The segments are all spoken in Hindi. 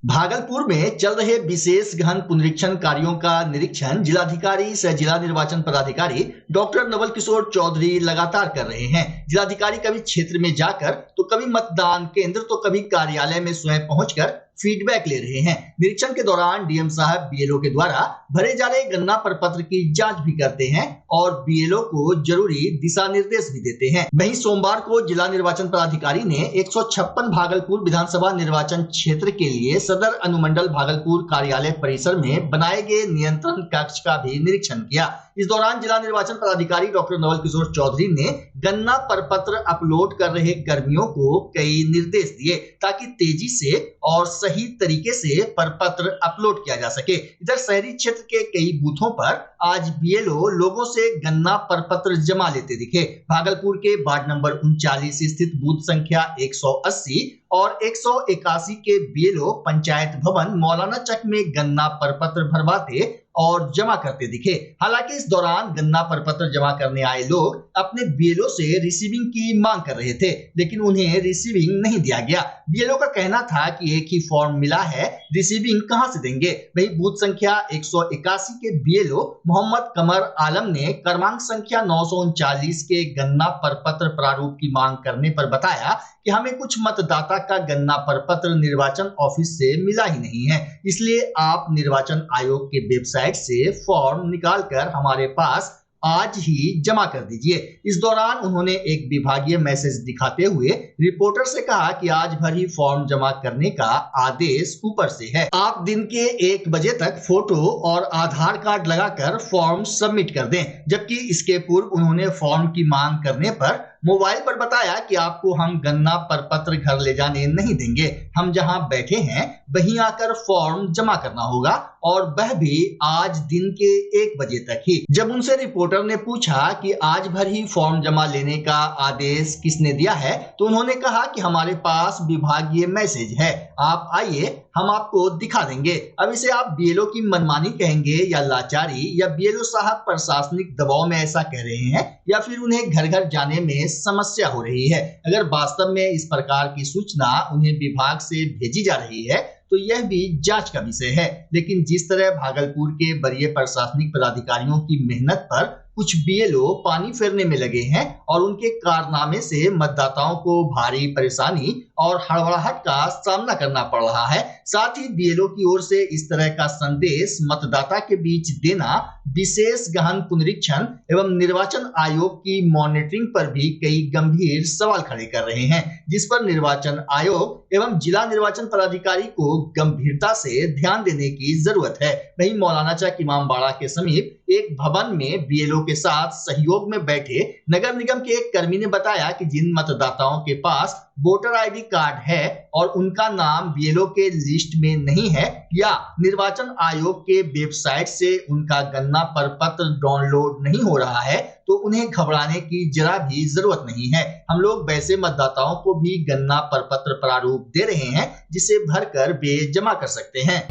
भागलपुर में चल रहे विशेष गहन पुनरीक्षण कार्यों का निरीक्षण जिलाधिकारी सह जिला निर्वाचन पदाधिकारी डॉक्टर नवल किशोर चौधरी लगातार कर रहे हैं। जिलाधिकारी कभी क्षेत्र में जाकर तो कभी मतदान केंद्र तो कभी कार्यालय में स्वयं पहुंचकर फीडबैक ले रहे हैं। निरीक्षण के दौरान डीएम साहब बीएलओ के द्वारा भरे जा रहे गन्ना प्रपत्र की जांच भी करते हैं और बीएलओ को जरूरी दिशा निर्देश भी देते हैं। वहीं सोमवार को जिला निर्वाचन पदाधिकारी ने 156 भागलपुर विधानसभा निर्वाचन क्षेत्र के लिए सदर अनुमंडल भागलपुर कार्यालय परिसर में बनाए गए नियंत्रण कक्ष का भी निरीक्षण किया। इस दौरान जिला निर्वाचन पदाधिकारी डॉक्टर नवल किशोर चौधरी ने गन्ना प्रपत्र अपलोड कर रहे कर्मियों को कई निर्देश दिए ताकि तेजी से और सही तरीके से प्रपत्र अपलोड किया जा सके। इधर शहरी क्षेत्र के कई बूथों पर आज बीएलओ लोगों से गन्ना प्रपत्र जमा लेते दिखे। भागलपुर के वार्ड नंबर 39 स्थित बूथ संख्या 180 और 181 के बीएलओ पंचायत भवन मौलाना चक में गन्ना प्रपत्र भरवाते और जमा करते दिखे। हालांकि इस दौरान गन्ना प्रपत्र जमा करने आए लोग अपने बीएलओ से रिसीविंग की मांग कर रहे थे, लेकिन उन्हें रिसीविंग नहीं दिया गया। बीएलओ का कहना था कि एक ही फॉर्म मिला है, रिसीविंग कहां से देंगे। वहीं बूथ संख्या 181 के बीएलओ मोहम्मद कमर आलम ने क्रमांक संख्या 939 के गन्ना प्रपत्र प्रारूप की मांग करने पर बताया कि हमें कुछ मतदाता का गन्ना प्रपत्र निर्वाचन ऑफिस से मिला ही नहीं है, इसलिए आप निर्वाचन आयोग के वेबसाइट से फॉर्म निकालकर हमारे पास आज ही जमा कर दीजिए। इस दौरान उन्होंने एक विभागीय मैसेज दिखाते हुए रिपोर्टर से कहा कि आज भर ही फॉर्म जमा करने का आदेश ऊपर से है, आप दिन के 1 बजे तक फोटो और आधार कार्ड लगाकर फॉर्म सबमिट कर दें। जबकि इसके पूर्व उन्होंने फॉर्म की मांग करने पर मोबाइल पर बताया कि आपको हम गन्ना प्रपत्र घर ले जाने नहीं देंगे, हम जहां बैठे हैं वहीं आकर फॉर्म जमा करना होगा और वह भी आज दिन के 1 बजे तक ही। जब उनसे रिपोर्टर ने पूछा कि आज भर ही फॉर्म जमा लेने का आदेश किसने दिया है, तो उन्होंने कहा कि हमारे पास विभागीय मैसेज है, आप आइए हम आपको दिखा देंगे। अब इसे आप बीएलओ की मनमानी कहेंगे या लाचारी, या बीएलओ साहब प्रशासनिक दबाव में ऐसा कह रहे हैं, या फिर उन्हें घर घर जाने में समस्या हो रही है। अगर वास्तव में इस प्रकार की सूचना उन्हें विभाग से भेजी जा रही है तो यह भी जांच का विषय है। लेकिन जिस तरह भागलपुर के वरीय प्रशासनिक पदाधिकारियों की मेहनत पर कुछ बीएलओ पानी फेरने में लगे हैं और उनके कारनामे से मतदाताओं को भारी परेशानी और हड़बड़ाहट का सामना करना पड़ रहा है। साथ ही बीएलओ की ओर से इस तरह का संदेश मतदाता के बीच देना विशेष गहन पुनरीक्षण एवं निर्वाचन आयोग की मॉनिटरिंग पर भी कई गंभीर सवाल खड़े कर रहे हैं, जिस पर निर्वाचन आयोग एवं जिला निर्वाचन पदाधिकारी को गंभीरता से ध्यान देने की जरूरत है। वहीं मौलाना चक इमामबाड़ा के समीप एक भवन में बीएलओ के साथ सहयोग में बैठे नगर निगम के एक कर्मी ने बताया कि जिन मतदाताओं के पास वोटर आईडी कार्ड है और उनका नाम बीएलओ के लिस्ट में नहीं है या निर्वाचन आयोग के वेबसाइट से उनका गन्ना प्रपत्र डाउनलोड नहीं हो रहा है, तो उन्हें घबराने की जरा भी जरूरत नहीं है। हम लोग वैसे मतदाताओं को भी गन्ना प्रपत्र प्रारूप दे रहे हैं जिसे भरकर वे जमा कर सकते हैं।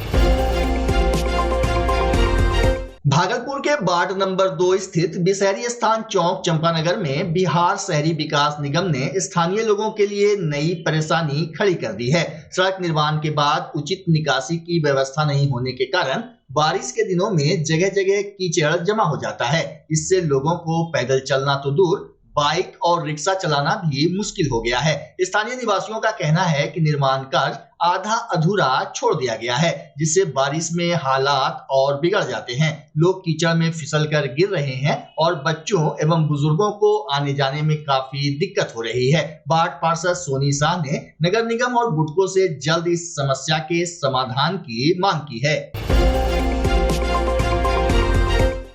भागलपुर के वार्ड नंबर 2 स्थित बिशहरी स्थान चौक चंपानगर में बिहार शहरी विकास निगम ने स्थानीय लोगों के लिए नई परेशानी खड़ी कर दी है। सड़क निर्माण के बाद उचित निकासी की व्यवस्था नहीं होने के कारण बारिश के दिनों में जगह जगह कीचड़ जमा हो जाता है। इससे लोगों को पैदल चलना तो दूर, बाइक और रिक्शा चलाना भी मुश्किल हो गया है। स्थानीय निवासियों का कहना है कि निर्माण कार्य आधा अधूरा छोड़ दिया गया है, जिससे बारिश में हालात और बिगड़ जाते हैं। लोग कीचड़ में फिसलकर गिर रहे हैं और बच्चों एवं बुजुर्गों को आने जाने में काफी दिक्कत हो रही है। वार्ड पार्षद सोनी शाह ने नगर निगम और बुडको से जल्द इस समस्या के समाधान की मांग की है।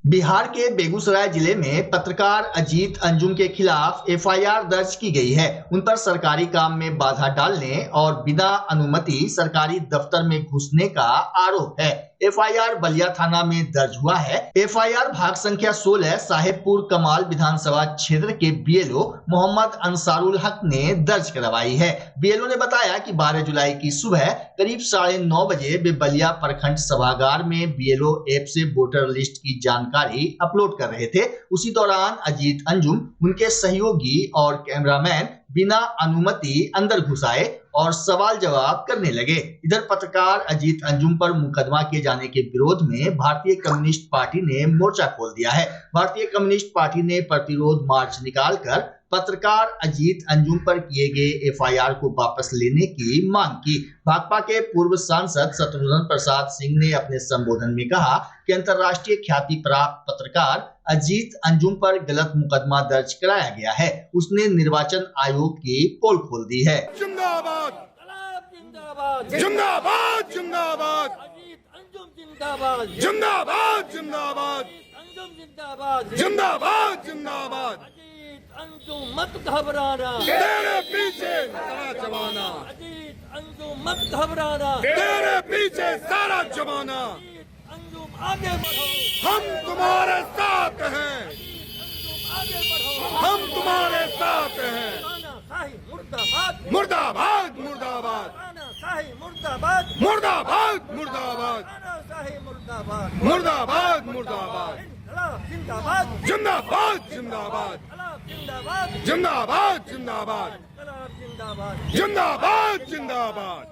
बिहार के बेगूसराय जिले में पत्रकार अजीत अंजुम के खिलाफ एफआईआर दर्ज की गई है। उन पर सरकारी काम में बाधा डालने और बिना अनुमति सरकारी दफ्तर में घुसने का आरोप है। एफआईआर बलिया थाना में दर्ज हुआ है। एफआईआर भाग संख्या 16 साहेबपुर कमाल विधानसभा क्षेत्र के बीएलओ मोहम्मद अंसारुल हक ने दर्ज करवाई है। बीएलओ ने बताया कि 12 जुलाई की सुबह करीब 9:30 बजे वे बलिया प्रखंड सभागार में बीएलओ ऐप से वोटर लिस्ट की जानकारी अपलोड कर रहे थे। उसी दौरान अजीत अंजुम, उनके सहयोगी और कैमरामैन बिना अनुमति अंदर घुस आए और सवाल जवाब करने लगे। इधर पत्रकार अजीत अंजुम पर मुकदमा किए जाने के विरोध में भारतीय कम्युनिस्ट पार्टी ने मोर्चा खोल दिया है। भारतीय कम्युनिस्ट पार्टी ने प्रतिरोध मार्च निकालकर पत्रकार अजीत अंजुम पर किए गए एफआईआर को वापस लेने की मांग की। भाकपा के पूर्व सांसद शत्रुघ्न प्रसाद सिंह ने अपने संबोधन में कहा कि अंतर्राष्ट्रीय ख्याति प्राप्त पत्रकार अजीत अंजुम पर गलत मुकदमा दर्ज कराया गया है। उसने निर्वाचन आयोग की पोल खोल दी है। जिंदाबाद जिंदाबाद जिंदाबाद अजीत अंजुम जिंदाबाद जिंदाबाद जिंदाबाद अंजुम जिंदाबाद जिंदाबाद जिंदाबाद अंजुम मत घबराना, तेरे पीछे सारा जमाना। अजीत अंजुम मत घबराना, तेरे पीछे सारा जमाना। अंजुम आगे बढ़ो, हम तुम्हारे साथ हैं। अंजुम आगे बढ़ो, हम तुम्हारे साथ हैं। तानाशाही मुर्दाबाद मुर्दाबाद मुर्दाबाद, तानाशाही मुर्दाबाद मुर्दाबाद मुर्दाबाद, तानाशाही मुर्दाबाद मुर्दाबाद मुर्दाबाद, जिंदाबाद जिंदाबाद जिंदाबाद जिंदाबाद जिंदाबाद जिंदाबाद जिंदाबाद जिंदाबाद।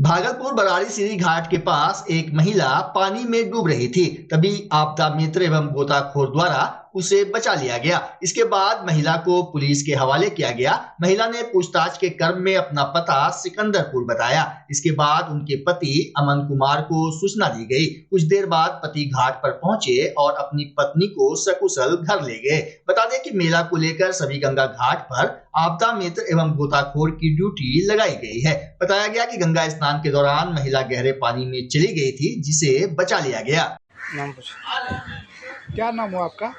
भागलपुर बरारी सीरी घाट के पास एक महिला पानी में डूब रही थी। तभी आपदा मित्र एवं गोताखोर द्वारा उसे बचा लिया गया। इसके बाद महिला को पुलिस के हवाले किया गया। महिला ने पूछताछ के क्रम में अपना पता सिकंदरपुर बताया। इसके बाद उनके पति अमन कुमार को सूचना दी गई। कुछ देर बाद पति घाट पर पहुंचे और अपनी पत्नी को सकुशल घर ले गए। बता दें कि मेला को लेकर सभी गंगा घाट पर आपदा मित्र एवं गोताखोर की ड्यूटी लगाई गई है। बताया गया कि गंगा स्नान के दौरान महिला गहरे पानी में चली गई थी, जिसे बचा लिया गया। नाम क्या नाम हुआ आपका?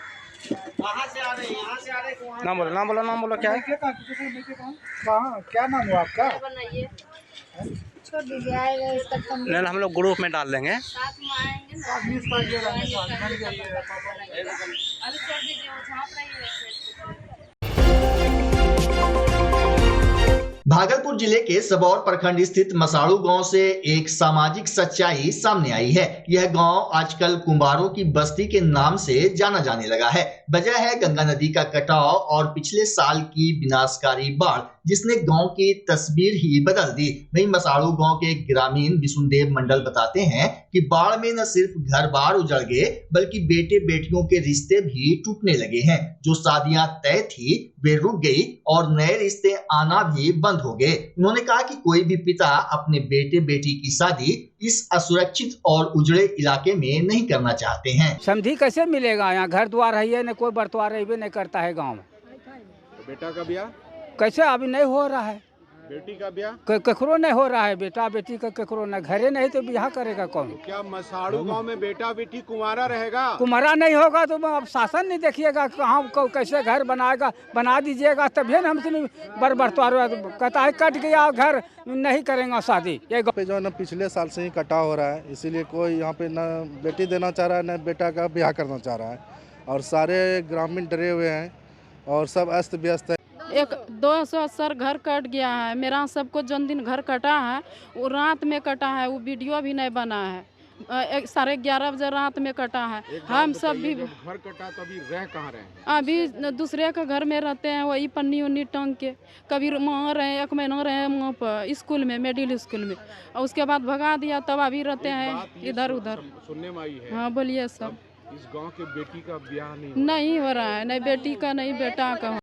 कहाँ से आ रहे हैं? यहाँ से आ रहे हैं? नाम बोलो क्या है? कहाँ? क्या नाम हुआ आपका? छोड़ दीजिए, आएगा इसका कम। नहीं, हम लोग ग्रुप में डाल देंगे। साथ में आएंगे ना। अभी छोड़ दीजिए, वो झाँप रही है। भागलपुर जिले के सबौर प्रखंड स्थित मसाड़ू गांव से एक सामाजिक सच्चाई सामने आई है। यह गांव आजकल कुंभारों की बस्ती के नाम से जाना जाने लगा है। वजह है गंगा नदी का कटाव और पिछले साल की विनाशकारी बाढ़, जिसने गांव की तस्वीर ही बदल दी। वहीं मसाड़ू गांव के ग्रामीण विशुनदेव मंडल बताते हैं कि बाढ़ में न सिर्फ घर बार उजड़ गए, बल्कि बेटे बेटियों के रिश्ते भी टूटने लगे हैं। जो शादियां तय थी वे रुक गई और नए रिश्ते आना भी बंद हो गए। उन्होंने कहा कि कोई भी पिता अपने बेटे बेटी की शादी इस असुरक्षित और उजड़े इलाके में नहीं करना चाहते हैं। समझी कैसे मिलेगा? यहाँ घर द्वार है न, कोई बरतवार नहीं करता है गाँव में। बेटा का ब्याह कैसे अभी नहीं हो रहा है? बेटी का ब्याह ककरो नहीं हो रहा है। बेटा बेटी का ककरो न, घरे नहीं तो ब्याह करेगा कौन? क्या मसाड़ू गांव में बेटा बेटी कुंवारा रहेगा? कुमारा नहीं होगा तो अब शासन नहीं देखिएगा कहाँ कैसे घर बनाएगा। बना दीजिएगा तभी ना हमसे बरतवार कहता है कट गया घर, नहीं करेंगे शादी। ये पे जो है ना पिछले साल से ही कटाव हो रहा है, इसीलिए कोई यहाँ पे न बेटी देना चाह रहा है न बेटा का ब्याह करना चाह रहा है, और सारे ग्रामीण डरे हुए हैं और सब अस्त व्यस्त है। 200 सर घर कट गया है। मेरा सबको जन्मदिन घर कटा है, वो रात में कटा है, वो वीडियो भी नहीं बना है। 11:30 बजे रात में कटा है। हम सब भी घर कटा तो अभी रह कहाँ रहे हैं? अभी दूसरे के घर में रहते हैं, वही पन्नी उन्नी टांग के। कभी वहाँ रहे, 1 महीना रहे वहाँ पर स्कूल में, मिडिल स्कूल में, और उसके बाद भगा दिया, तब अभी रहते हैं इधर उधर। सुनने में आई है। हाँ बोलिए सब। इस गांव के बेटी का ब्याह नहीं हो रहा है, नहीं बेटी का नहीं बेटा का।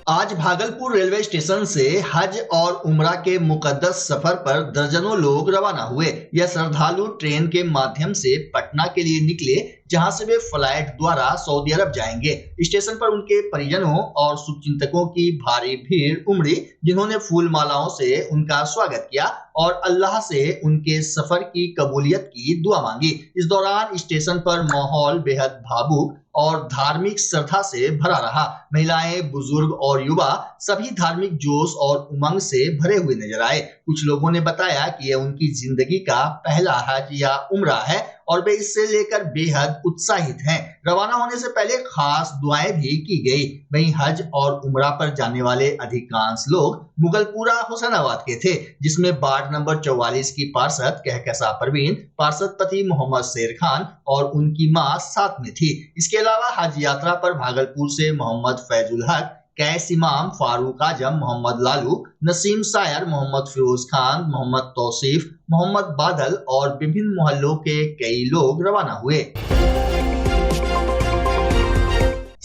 आज भागलपुर रेलवे स्टेशन से हज और उम्रा के मुकद्दस सफर पर दर्जनों लोग रवाना हुए। यह श्रद्धालु ट्रेन के माध्यम से पटना के लिए निकले, जहां से वे फ्लाइट द्वारा सऊदी अरब जाएंगे। स्टेशन पर उनके परिजनों और शुभचिंतकों की भारी भीड़ उमड़ी, जिन्होंने फूल मालाओं से उनका स्वागत किया और अल्लाह से उनके सफर की कबूलियत की दुआ मांगी। इस दौरान स्टेशन पर माहौल बेहद भावुक और धार्मिक श्रद्धा से भरा रहा। महिलाएं, बुजुर्ग और युवा सभी धार्मिक जोश और उमंग से भरे हुए नजर आए। कुछ लोगों ने बताया कि यह उनकी जिंदगी का पहला हज या उम्रा है और वे इससे लेकर बेहद उत्साहित हैं। रवाना होने से पहले खास दुआएं भी की गई। वहीं हज और उम्रा पर जाने वाले अधिकांश लोग मुगलपुरा हुसैनाबाद के थे, जिसमें वार्ड नंबर 44 की पार्षद कहकशा परवीन, पार्षद पति मोहम्मद शेर खान और उनकी मां साथ में थी। इसके अलावा हज यात्रा पर भागलपुर से मोहम्मद फैजुल हक, कैस इमाम, फारूक आजम, मोहम्मद लालू, नसीम सायर, मोहम्मद फिरोज खान, मोहम्मद तौसीफ, मोहम्मद बादल और विभिन्न मोहल्लों के कई लोग रवाना हुए।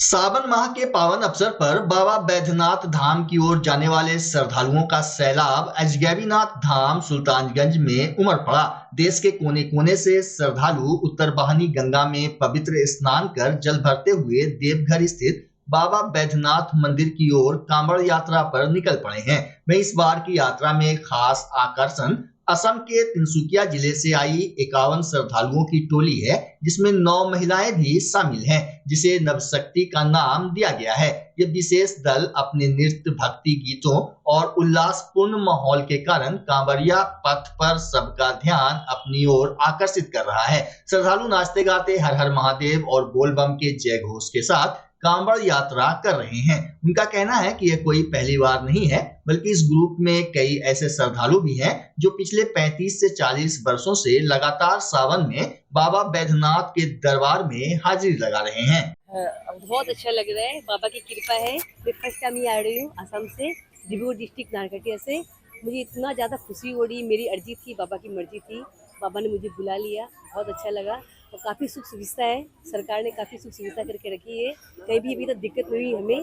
सावन माह के पावन अवसर पर बाबा बैद्यनाथ धाम की ओर जाने वाले श्रद्धालुओं का सैलाब अजगैबीनाथ धाम सुल्तानगंज में उमड़ पड़ा। देश के कोने कोने से श्रद्धालु उत्तरवाहिनी गंगा में पवित्र स्नान कर जल भरते हुए देवघर स्थित बाबा बैद्यनाथ मंदिर की ओर कांवड़ यात्रा पर निकल पड़े हैं। वहीं इस बार की यात्रा में खास आकर्षण असम के तिनसुकिया जिले से आई 51 श्रद्धालुओं की टोली है, जिसमें 9 महिलाएं भी शामिल हैं, जिसे नवशक्ति का नाम दिया गया है। ये विशेष दल अपने नृत्य, भक्ति गीतों और उल्लासपूर्ण माहौल के कारण कांवड़िया पथ पर सबका ध्यान अपनी ओर आकर्षित कर रहा है। श्रद्धालु नाचते गाते हर हर महादेव और बोलबम के जय घोष के साथ कांवड़ यात्रा कर रहे हैं। उनका कहना है कि यह कोई पहली बार नहीं है, बल्कि इस ग्रुप में कई ऐसे श्रद्धालु भी हैं जो पिछले 35 से 40 वर्षों से लगातार सावन में बाबा बैद्यनाथ के दरबार में हाजिरी लगा रहे हैं। बहुत अच्छा लग रहा है, बाबा की कृपा है। मैं फर्स्ट टाइम आ रही हूँ असम से, डिब्रूगढ़ डिस्ट्रिक्ट नारकटिया से। मुझे इतना ज़्यादा खुशी हो रही, मेरी अर्जी थी, बाबा की मर्जी थी, बाबा ने मुझे बुला लिया, बहुत अच्छा लगा। और काफ़ी सुख सुविधा है, सरकार ने काफ़ी सुख सुविधा करके रखी है, कहीं भी अभी तक दिक्कत नहीं हुई हमें।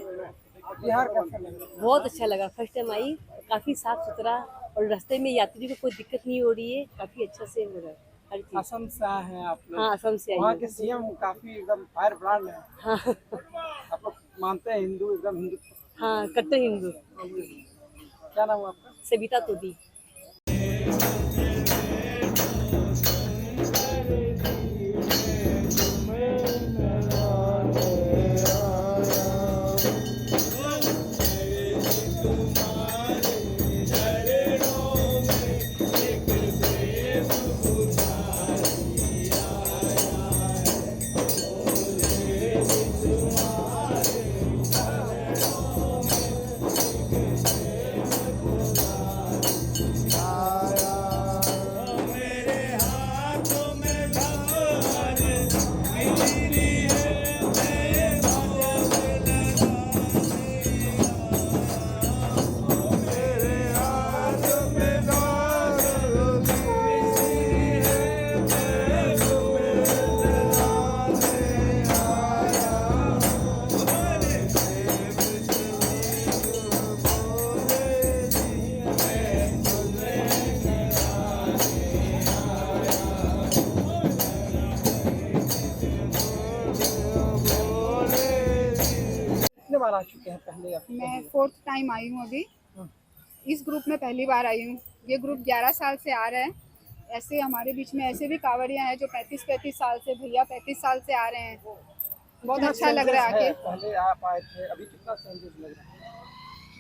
बिहार कैसा लगा? बहुत अच्छा लगा, फर्स्ट टाइम आई, काफ़ी साफ सुथरा और रास्ते में यात्री को कोई दिक्कत नहीं हो रही है, काफ़ी अच्छा से हो रहा है हर चीज़। असम से आए हैं आप लोग? हाँ, असम से आई। वहाँ के सीएम काफ़ी एकदम फायर ब्रांड है। हाँ आप लोग मानते हैं हिंदू, एकदम हिंदू? हाँ, कट्टर हिंदू। क्या नाम है आपका? सविता तोदी। कितने बार आ चुके हैं पहले आप? मैं 4th टाइम आई हूँ अभी। इस ग्रुप में पहली बार आई हूँ। ये ग्रुप 11 साल से आ रहा है। ऐसे हमारे बीच में ऐसे भी कांवड़िया हैं जो 35-35 साल से, भैया 35 साल से आ रहे हैं। बहुत अच्छा लग रहा है आके। पहले आप आए थे, अभी कितना चेंजेस लग रहा है?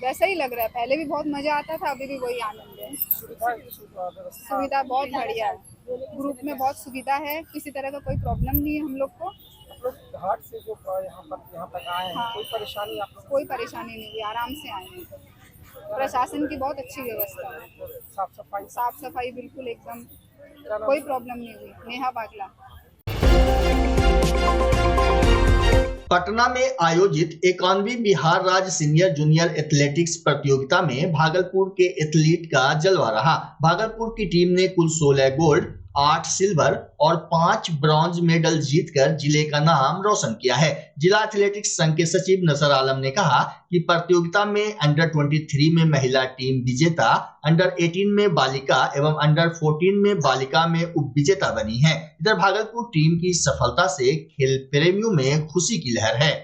वैसा ही लग रहा है, पहले भी बहुत मजा आता था, अभी भी वही आनंद है। सुविधा बहुत बढ़िया है, ग्रुप में बहुत सुविधा है, किसी तरह का कोई प्रॉब्लम नहीं है हम लोग को। घाट से जो यहाँ तक आए हैं, हाँ, कोई परेशानी आप लोग? कोई परेशानी नहीं हुई, आराम से आए हैं। प्रशासन की बहुत अच्छी व्यवस्था है, साफ सफाई बिल्कुल एकदम, कोई प्रॉब्लम नहीं हुई। नेहा बागला। पटना में आयोजित 51वीं बिहार राज्य सीनियर जूनियर एथलेटिक्स प्रतियोगिता में भागलपुर के एथलीट का जलवा रहा। भागलपुर की टीम ने कुल 16 गोल्ड, 8 सिल्वर और 5 ब्रॉन्ज मेडल जीतकर जिले का नाम रोशन किया है। जिला एथलेटिक्स संघ के सचिव नसर आलम ने कहा कि प्रतियोगिता में अंडर 23 में महिला टीम विजेता, अंडर 18 में बालिका एवं अंडर 14 में बालिका में उप विजेता बनी है। इधर भागलपुर टीम की सफलता से खेल प्रेमियों में खुशी की लहर है।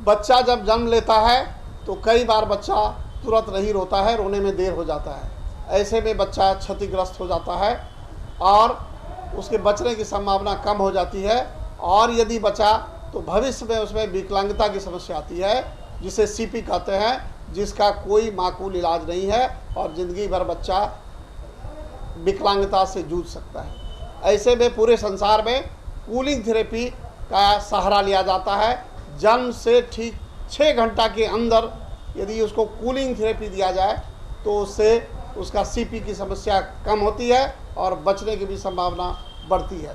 बच्चा जब जन्म लेता है तो कई बार बच्चा तुरंत नहीं रोता है, रोने में देर हो जाता है। ऐसे में बच्चा क्षतिग्रस्त हो जाता है और उसके बचने की संभावना कम हो जाती है, और यदि बचा तो भविष्य में उसमें विकलांगता की समस्या आती है, जिसे सीपी कहते हैं, जिसका कोई माकूल इलाज नहीं है और ज़िंदगी भर बच्चा विकलांगता से जूझ सकता है। ऐसे में पूरे संसार में कूलिंग थेरेपी का सहारा लिया जाता है। जन्म से ठीक 6 घंटा के अंदर यदि उसको कूलिंग थेरेपी दिया जाए तो उससे उसका सीपी की समस्या कम होती है और बचने की भी संभावना बढ़ती है।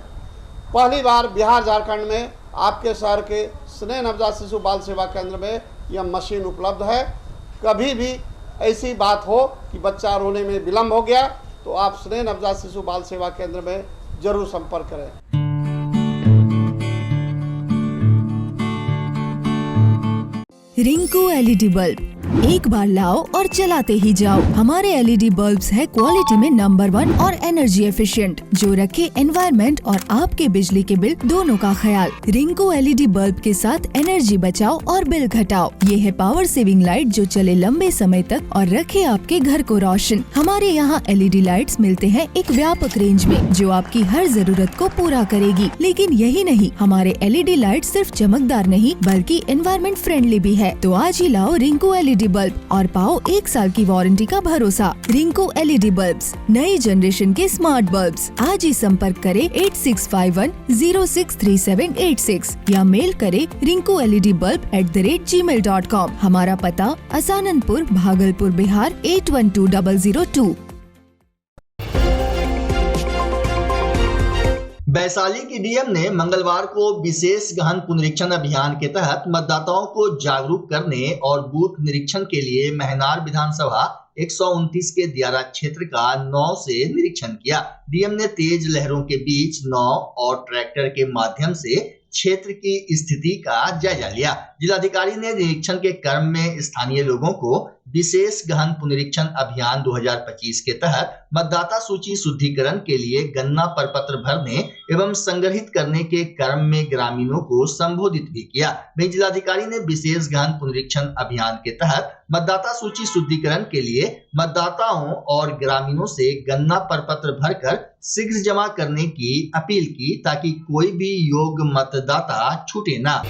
पहली बार बिहार झारखंड में आपके शहर के स्नेह नवजात शिशु बाल सेवा केंद्र में यह मशीन उपलब्ध है। कभी भी ऐसी बात हो कि बच्चा रोने में विलम्ब हो गया तो आप स्नेह नवजात शिशु बाल सेवा केंद्र में जरूर संपर्क करें। रिंकू एलईडी बल्ब एक बार लाओ और चलाते ही जाओ। हमारे एलईडी बल्ब्स है क्वालिटी में नंबर 1 और एनर्जी एफिशिएंट, जो रखे एनवायरनमेंट और आपके बिजली के बिल दोनों का ख्याल। रिंकू एलईडी बल्ब के साथ एनर्जी बचाओ और बिल घटाओ। ये है पावर सेविंग लाइट जो चले लंबे समय तक और रखे आपके घर को रोशन। हमारे यहाँ एलईडी लाइट्स मिलते हैं एक व्यापक रेंज में, जो आपकी हर जरूरत को पूरा करेगी। लेकिन यही नहीं, हमारे एलईडी लाइट सिर्फ चमकदार नहीं बल्कि एनवायरनमेंट फ्रेंडली भी है। तो आज ही लाओ रिंकू एलईडी बल्ब और पाओ 1 साल की वारंटी का भरोसा। रिंकू एलईडी बल्ब्स, नई जनरेशन के स्मार्ट बल्ब्स। आज ही संपर्क करें 8651063786 या मेल करें rinku.led.bulb@gmail.com। हमारा पता असाननपुर, भागलपुर, बिहार 812002। वैशाली की डीएम ने मंगलवार को विशेष गहन पुनरीक्षण अभियान के तहत मतदाताओं को जागरूक करने और बूथ निरीक्षण के लिए महनार विधानसभा 129 के दियारा क्षेत्र का 9 से निरीक्षण किया। डीएम ने तेज लहरों के बीच 9 और ट्रैक्टर के माध्यम से क्षेत्र की स्थिति का जायजा लिया। जिलाधिकारी ने निरीक्षण के क्रम में स्थानीय लोगों को विशेष गहन पुनरीक्षण अभियान 2025 के तहत मतदाता सूची शुद्धिकरण के लिए गणना प्रपत्र भरने एवं संग्रहित करने के क्रम में ग्रामीणों को संबोधित भी किया। वहीं जिलाधिकारी ने विशेष गहन पुनरीक्षण अभियान के तहत मतदाता सूची शुद्धिकरण के लिए मतदाताओं और ग्रामीणों से गणना प्रपत्र भरकर शीघ्र जमा करने की अपील की, ताकि कोई भी योग्य मतदाता छूटे ना।